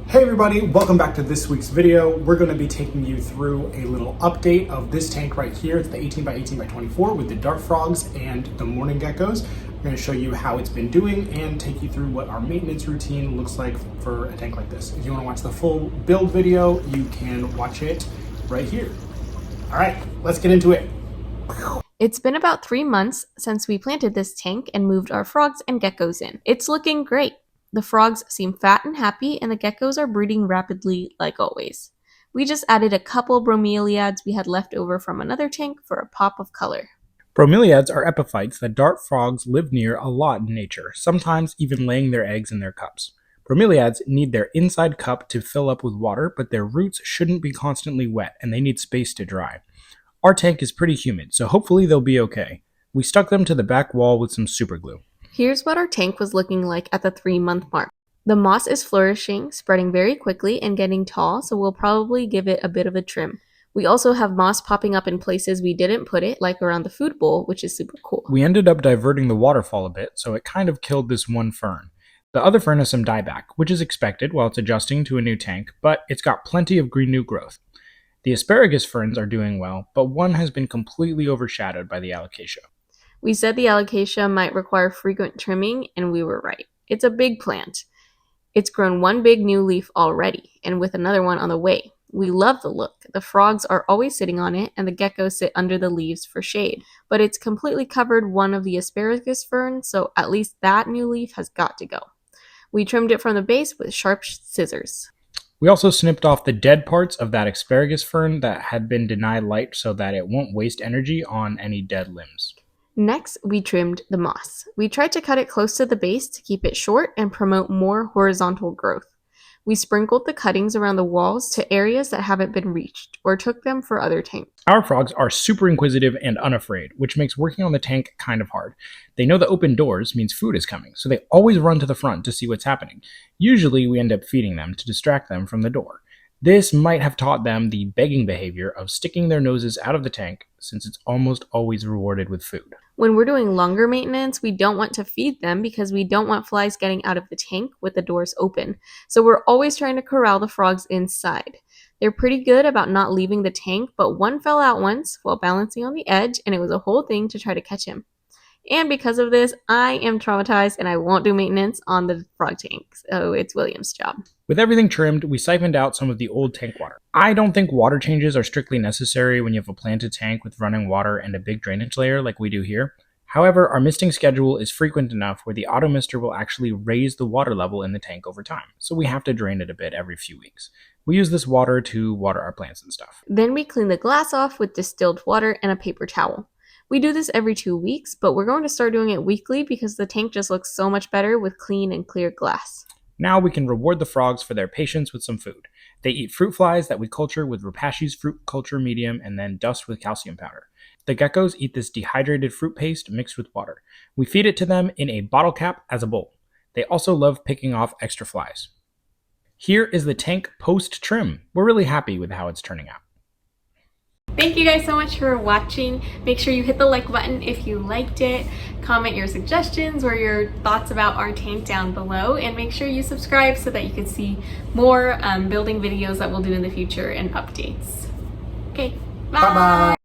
Hey everybody, welcome back to this week's video. We're going to be taking you through a little update of this tank right here. It's the 18 by 18 by 24 with the dart frogs and the Mourning geckos. We're going to show you how it's been doing and take you through what our maintenance routine looks like for a tank like this. If you want to watch the full build video, you can watch it right here. All right, let's get into it. It's been about 3 months since we planted this tank and moved our frogs and geckos in. It's looking great. The frogs seem fat and happy, and the geckos are breeding rapidly like always. We just added a couple bromeliads we had left over from another tank for a pop of color. Bromeliads are epiphytes that dart frogs live near a lot in nature, sometimes even laying their eggs in their cups. Bromeliads need their inside cup to fill up with water, but their roots shouldn't be constantly wet, and they need space to dry. Our tank is pretty humid, so hopefully they'll be okay. We stuck them to the back wall with some super glue. Here's what our tank was looking like at the 3-month mark. The moss is flourishing, spreading very quickly and getting tall, so we'll probably give it a bit of a trim. We also have moss popping up in places we didn't put it, like around the food bowl, which is super cool. We ended up diverting the waterfall a bit, so it kind of killed this one fern. The other fern has some dieback, which is expected while it's adjusting to a new tank, but it's got plenty of green new growth. The asparagus ferns are doing well, but one has been completely overshadowed by the Alocasia. We said the Alocasia might require frequent trimming, and we were right. It's a big plant. It's grown one big new leaf already, and with another one on the way. We love the look. The frogs are always sitting on it, and the geckos sit under the leaves for shade. But it's completely covered one of the asparagus ferns, so at least that new leaf has got to go. We trimmed it from the base with sharp scissors. We also snipped off the dead parts of that asparagus fern that had been denied light so that it won't waste energy on any dead limbs. Next, we trimmed the moss. We tried to cut it close to the base to keep it short and promote more horizontal growth. We sprinkled the cuttings around the walls to areas that haven't been reached, or took them for other tanks. Our frogs are super inquisitive and unafraid, which makes working on the tank kind of hard. They know the open doors means food is coming, so they always run to the front to see what's happening. Usually we end up feeding them to distract them from the door. This might have taught them the begging behavior of sticking their noses out of the tank, since it's almost always rewarded with food. When we're doing longer maintenance, we don't want to feed them because we don't want flies getting out of the tank with the doors open. So we're always trying to corral the frogs inside. They're pretty good about not leaving the tank, but one fell out once while balancing on the edge, and it was a whole thing to try to catch him. And because of this, I am traumatized and I won't do maintenance on the frog tank, so it's William's job. With everything trimmed, we siphoned out some of the old tank water. I don't think water changes are strictly necessary when you have a planted tank with running water and a big drainage layer like we do here. However, our misting schedule is frequent enough where the auto mister will actually raise the water level in the tank over time, so we have to drain it a bit every few weeks. We use this water to water our plants and stuff. Then we clean the glass off with distilled water and a paper towel. We do this every 2 weeks, but we're going to start doing it weekly because the tank just looks so much better with clean and clear glass. Now we can reward the frogs for their patience with some food. They eat fruit flies that we culture with Rapashi's fruit culture medium and then dust with calcium powder. The geckos eat this dehydrated fruit paste mixed with water. We feed it to them in a bottle cap as a bowl. They also love picking off extra flies. Here is the tank post-trim. We're really happy with how it's turning out. Thank you guys so much for watching. Make sure you hit the like button if you liked it. Comment your suggestions or your thoughts about our tank down below, and make sure you subscribe so that you can see more building videos that we'll do in the future and updates. Okay, bye! Bye-bye.